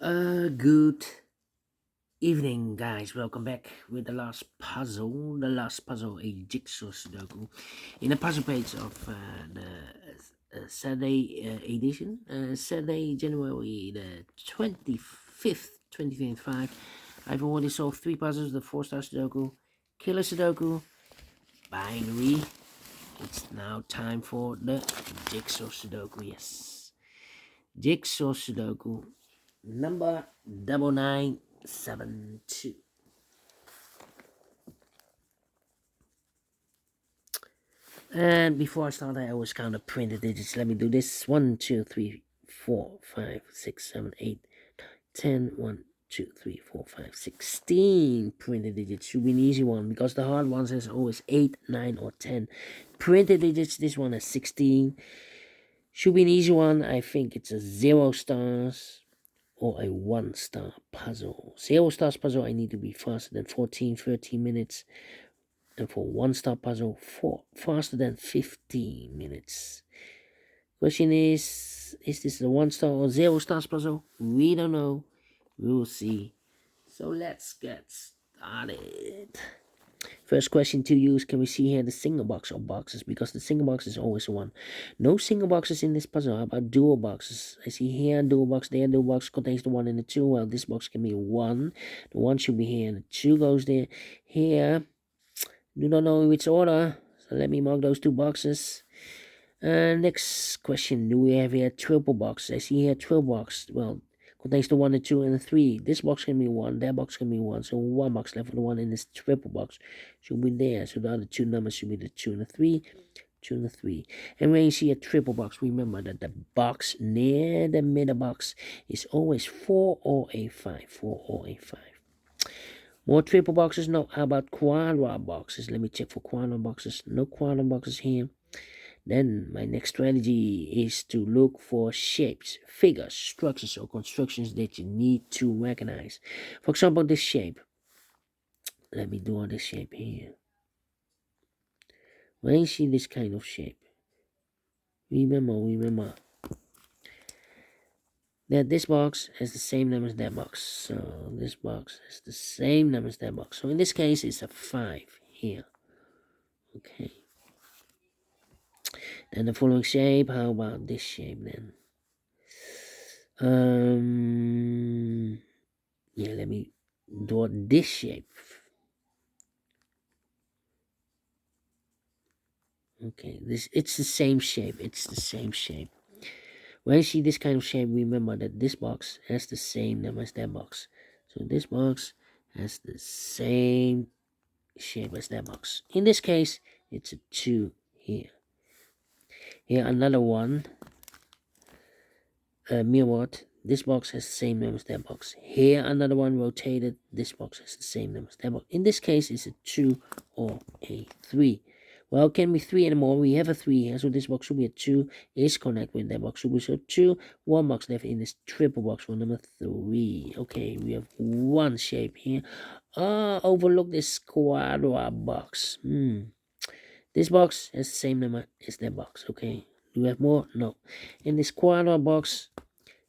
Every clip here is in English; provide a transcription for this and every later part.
Good evening, guys. Welcome back with the last puzzle. The last puzzle, a jigsaw Sudoku, in the puzzle page of the Saturday edition, Saturday, January the 25th, 2025. I've already solved three puzzles: the four-star Sudoku, killer Sudoku, binary. It's now time for the jigsaw Sudoku. Yes, jigsaw Sudoku number 9972. And before I start, I always count the printed digits. Let me do this. 1, 2, 3, 4, 5, 6, 7, 8, 10. 1, 2, 3, 4, 5, 16 printed digits. Should be an easy one because the hard ones is always 8, 9, or 10. Printed digits, this one is 16. Should be an easy one. I think it's a 0 stars or a 1 star puzzle. 0 stars puzzle, I need to be faster than 14, 13 minutes. And for 1 star puzzle, faster than 15 minutes. Question is this a 1 star or 0 stars puzzle? We don't know. We will see. So let's get started. First question to use, can we see here the single box or boxes? Because the single box is always one. No single boxes in this puzzle. How about dual boxes? I see here dual box, there dual box contains the 1 and the 2. Well, this box can be 1. The 1 should be here and the 2 goes there. Here, do not know in which order. So let me mark those 2 boxes. Next question, do we have here triple box? I see here triple box. Well, contains the 1, the 2, and the 3. This box can be 1, that box can be 1. So 1 box left for the 1 in this triple box should be there. So the other 2 numbers should be the 2 and the 3. 2 and the 3. And when you see a triple box, remember that the box near the middle box is always 4 or a 5. 4 or a 5. More triple boxes? No. How about quadra boxes? Let me check for quadra boxes. No quadra boxes here. Then my next strategy is to look for shapes, figures, structures, or constructions that you need to recognize. For example, this shape. Let me draw this shape here. When you see this kind of shape, remember that this box has the same number as that box. So this box has the same number as that box. So in this case, it's a 5 here. Okay. Then the following shape, how about this shape then? Yeah, let me draw this shape. Okay, it's the same shape. It's the same shape. When you see this kind of shape, remember that this box has the same number as that box. So this box has the same shape as that box. In this case, it's a 2 here. Here another one. Mirrored. This box has the same number as that box. Here another one rotated. This box has the same number as that box. In this case, it's a 2 or a 3. Well, can be 3 anymore. We have a 3 here, so this box should be a 2. Is connected with that box. So we show 2. 1 box left in this triple box for number 3. Okay, we have 1 shape here. Overlook this quadra box. This box has the same number as that box. Okay. Do we have more? No. In this quadra box,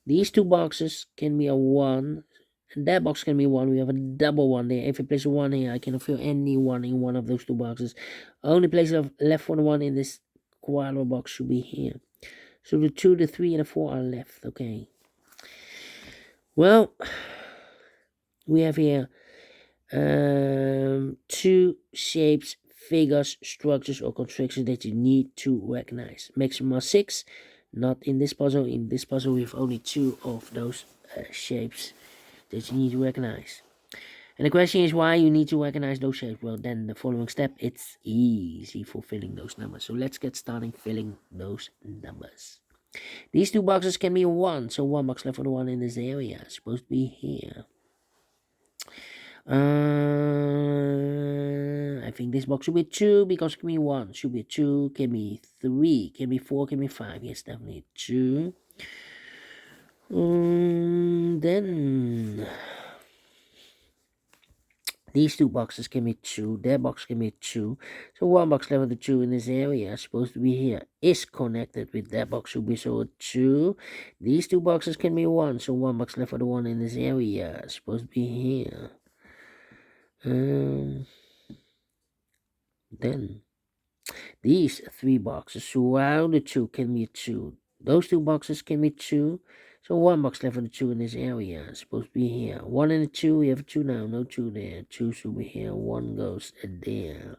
these 2 boxes can be a 1, and that box can be 1. We have a double 1 there. If I place a 1 here, I can fill any 1 in one of those 2 boxes. Only place left for the 1 in this quadra box should be here. So the 2, the 3, and the 4 are left. Okay. Well, we have here 2 shapes, figures, structures, or constructions that you need to recognize. Maximum 6. Not in this puzzle. In this puzzle, we have only 2 of those shapes that you need to recognize. And the question is why you need to recognize those shapes. Well, then the following step, it's easy for filling those numbers. So let's get started filling those numbers. These 2 boxes can be 1. So 1 box left for the 1 in this area. It's supposed to be here. I think this box should be 2 because it can be 1. Should be 2, can be 3, can be 4, can be 5. Yes, definitely 2. Then These two boxes can be 2. That box can be 2. So one box left of the 2 in this area supposed to be here is connected with that box should be so a 2. These two boxes can be 1. So one box left of the 1 in this area supposed to be here. Then these 3 boxes surround the 2 can be 2. Those 2 boxes can be 2. So one box left of the 2 in this area. It's supposed to be here. 1 and a 2. We have a 2 now. No 2 there. 2 should be here. 1 goes there.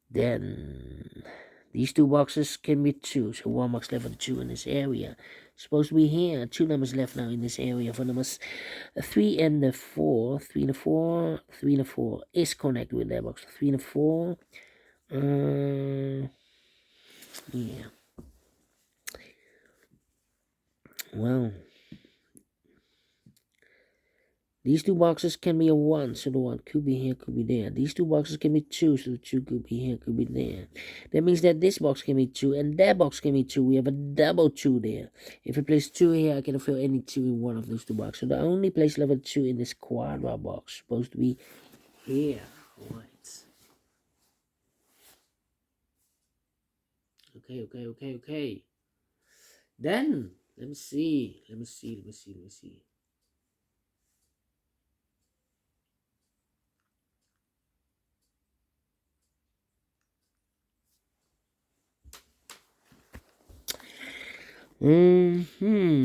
Then these 2 boxes can be 2. So one box left of the 2 in this area. It's supposed to be here. 2 numbers left now in this area for numbers 3 and the 4. 3 and the 4. 3 and the 4 is connected with that box. 3 and the 4. Yeah. Well, these 2 boxes can be a 1, so the 1 could be here, could be there. These 2 boxes can be 2, so the 2 could be here, could be there. That means that this box can be 2, and that box can be 2. We have a double 2 there. If I place 2 here, I can fill any 2 in one of those 2 boxes. So the only place level 2 in this quadra box supposed to be here. Alright. Okay. Then, let me see.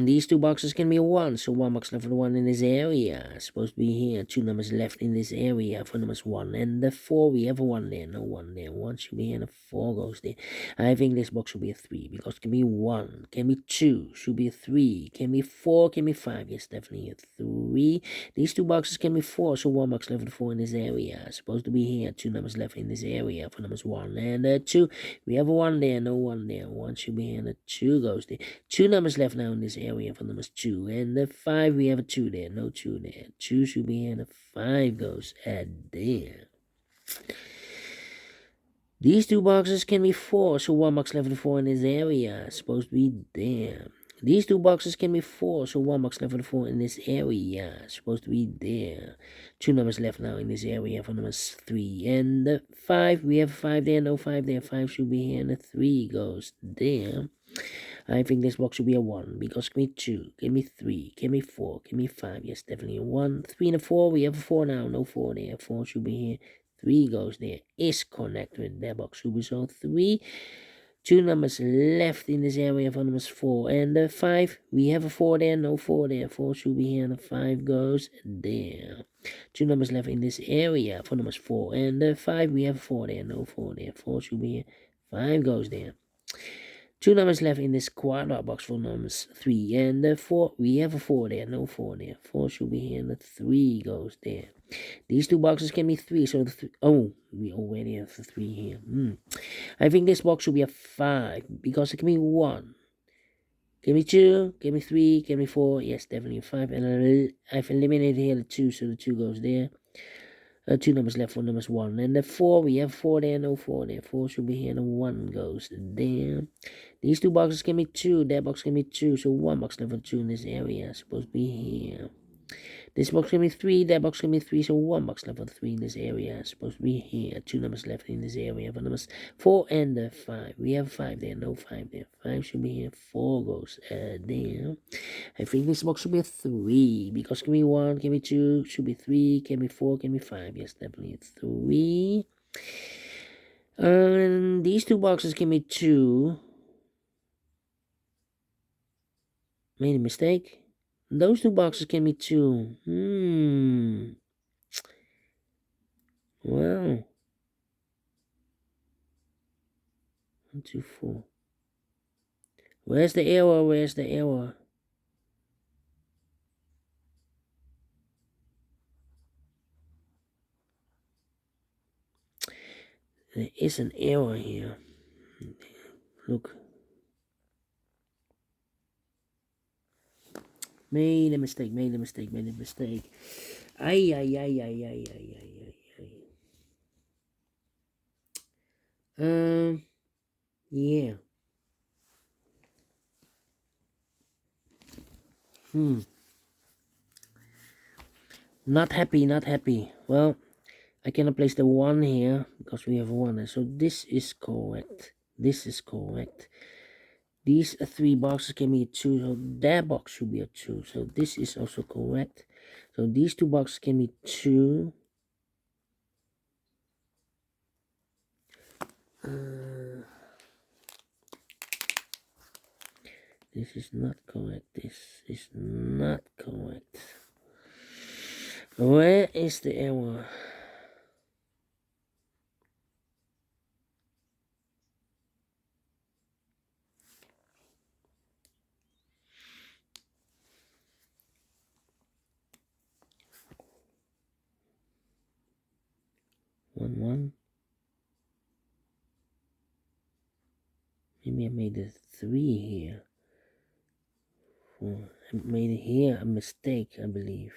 These 2 boxes can be a 1, so 1 box left for the 1 in this area. It's supposed to be here. 2 numbers left in this area for numbers 1 and the 4. We have a 1 there, no 1 there. 1 should be here and a 4 goes there. I think this box should be a 3 because it can be 1, can be 2, should be a 3, can be 4, can be 5. Yes, definitely a 3. These 2 boxes can be 4, so 1 box left for the 4 in this area. It's supposed to be here. 2 numbers left in this area for numbers 1 and 2. We have a 1 there, no 1 there. 1 should be here and a 2 goes there. 2 numbers left now in this area for numbers 2 and the 5. We have a 2 there, no 2 there. 2 should be here and the 5 goes at there. These 2 boxes can be 4, so 1 box left for the 4 in this area. It's supposed to be there. These 2 boxes can be 4, so 1 box left for the 4 in this area. It's supposed to be there. 2 numbers left now in this area for numbers 3 and the 5. We have 5 there, no 5 there. 5 should be here and the 3 goes there. I think this box should be a 1 because give me 2, give me 3, give me 4, give me 5. Yes, definitely a 1. 3 and a 4. We have a 4 now. No 4 there. 4 should be here. 3 goes there. Is connected with that box. Should be so 3. 2 numbers left in this area for numbers 4 and the 5. We have a 4 there. No 4 there. 4 should be here and the 5 goes there. 2 numbers left in this area for numbers 4 and the 5. We have a 4 there. No 4 there. 4 should be here. 5 goes there. 2 numbers left in this quadrat box for numbers 3 and the 4. We have a 4 there, no 4 there. 4 should be here and the 3 goes there. These 2 boxes can be 3, so the we already have the 3 here. I think this box should be a 5 because it can be 1. Give me 2, give me 3, give me 4. Yes, definitely a 5. And I've eliminated here the 2, so the 2 goes there. 2 numbers left for numbers 1 and the 4. We have 4 there, no 4 there. 4 should be here and the 1 goes there. These 2 boxes can be 2. That box can be 2. So 1 box left for 2 in this area. It's supposed to be here. This box can be 3. That box can be 3. So 1 box left for 3 in this area. It's supposed to be here. 2 numbers left in this area for numbers 4 and the 5. We have 5 there. No 5 there. 5 should be here. 4 goes there. I think this box should be a 3. Because can be 1, can be 2, should be 3, can be 4, can be 5. Yes, definitely a 3. And these 2 boxes can be 2. Made a mistake. Those 2 boxes can be 2. Well. 1, 2, 4. Where's the error? Where's the error? There is an error here. Look. Made a mistake. Ay. Yeah. Not happy, not happy. Well, I cannot place the 1 here because we have 1. So this is correct. This is correct. These 3 boxes can be a 2, so that box should be a 2. So this is also correct. So these 2 boxes can be 2. This is not correct. This is not correct. Where is the error? One. Maybe I made a 3 here. 4. I made here a mistake, I believe.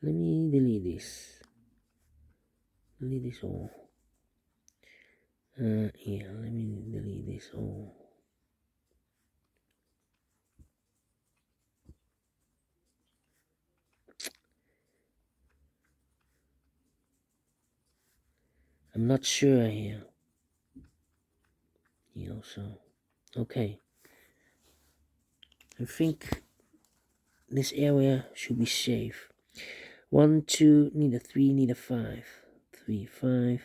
Let me delete this. Delete this all. Yeah, let me delete this all. I'm not sure here. Here also. Okay. I think this area should be safe. 1, 2, need a 3, need a 5. 3, 5.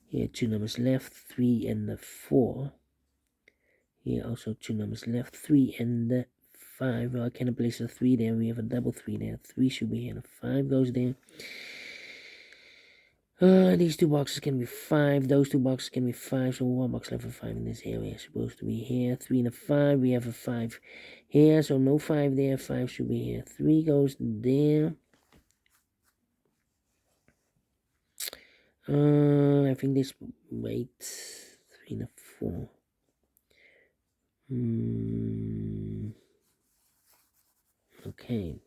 Here 2 numbers left, 3 and the 4. Here also 2 numbers left, 3 and the 5. Well, I cannot place a 3 there. We have a double 3 there. 3 should be here. The 5 goes there. These 2 boxes can be 5. Those 2 boxes can be 5. So 1 box left for 5 in this area is supposed to be here. 3 and a 5. We have a 5 here. So no 5 there. 5 should be here. 3 goes there. I think this. Wait. 3 and a 4. Okay.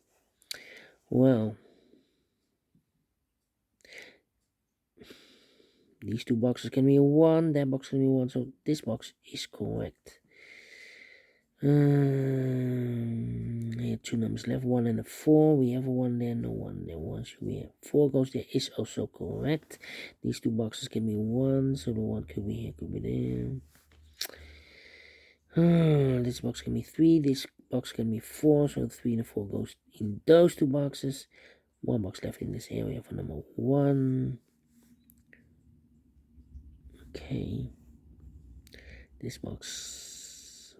Well. These 2 boxes can be 1, that box can be 1, so this box is correct. Here 2 numbers left, 1 and a 4. We have a 1 there, no 1 there. 1 should be here. 4 goes there is also correct. These 2 boxes can be 1, so the 1 could be here, could be there. This box can be 3, this box can be 4, so 3 and a 4 goes in those 2 boxes. 1 box left in this area for number 1. Okay, this box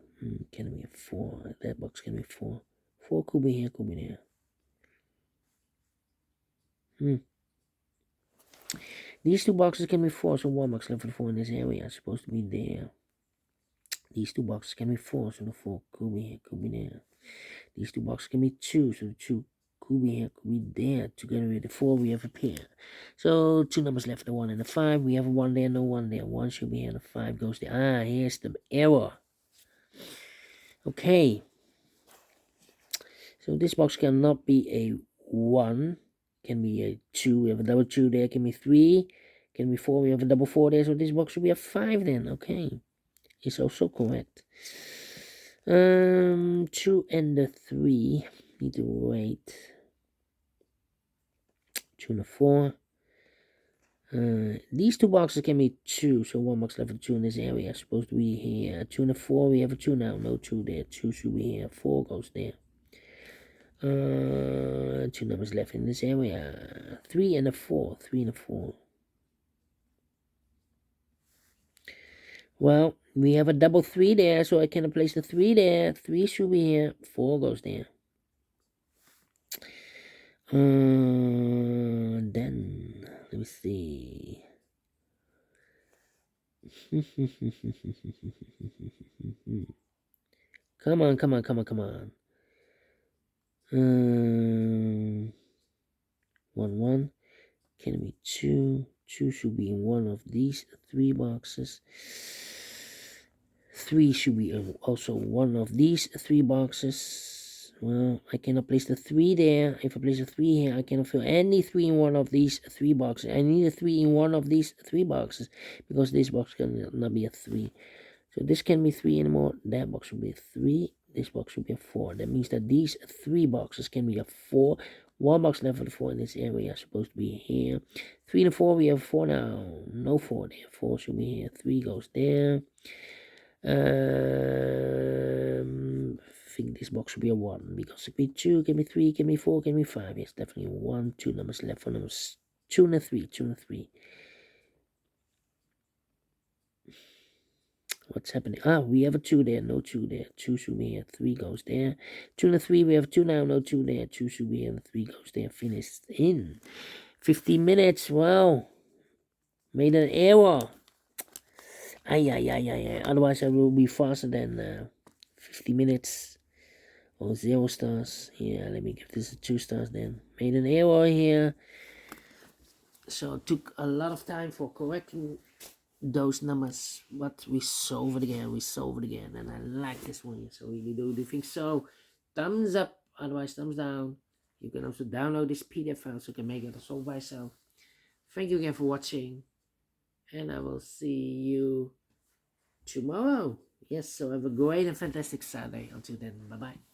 can be a 4. That box can be 4. 4 could be here, could be there. These 2 boxes can be 4, so 1 box left for the 4 in this area is supposed to be there. These 2 boxes can be 4, so the 4 could be here, could be there. These 2 boxes can be 2, so the 2 could be here, could be there. Together with the 4, we have a pair. So 2 numbers left, the 1 and the 5. We have a 1 there, no 1 there. 1 should be here, the 5 goes there. Here's the error. Okay. So this box cannot be a 1. Can be a 2. We have a double 2 there. Can be 3. Can be 4. We have a double 4 there. So this box should be a 5 then. Okay. It's also correct. 2 and the 3. Need to wait. 2 and the 4. These 2 boxes can be 2. So 1 box left for 2 in this area. It's supposed to be here. 2 and the 4. We have a 2 now. No 2 there. 2 should be here. 4 goes there. 2 numbers left in this area. 3 and a 4. 3 and a 4. Well, we have a double 3 there, so I can place the 3 there. 3 should be here. 4 goes there. Then, let me see. Come on. 1. Can be 2. 2 should be in one of these 3 boxes. 3 should be also one of these 3 boxes. Well, I cannot place the 3 there. If I place a 3 here, I cannot fill any 3 in one of these 3 boxes. I need a 3 in one of these 3 boxes because this box cannot be a 3. So this can be 3 anymore. That box will be a 3. this box should be a 4. That means that these 3 boxes can be a 4. 1 box left for the 4 in this area, supposed to be here. 3 and 4, we have 4 now. No 4 there. 4 should be here. 3 goes there. I think this box should be a 1 because it can be 2, can be 3, can be 4, can be 5. Yes, definitely 1. 2 numbers left for numbers 2 and 3. 2 and 3. What's happening? Ah, we have a 2 there, no 2 there. 2 should be here, 3 goes there. 2 and 3, we have 2 now, no 2 there. 2 should be here, 3 goes there. Finished in 15 minutes. Wow. Made an error. Otherwise I will be faster than 50 minutes. Or 0 stars. Yeah, let me give this a 2 stars then. Made an error here. So it took a lot of time for correcting those numbers, but we solved it again, and I like this one, so really do think so. Thumbs up, otherwise thumbs down. You can also download this PDF file so you can make it solve by yourself. Thank you again for watching, and I will see you tomorrow. Yes, so have a great and fantastic Saturday. Until then, bye bye.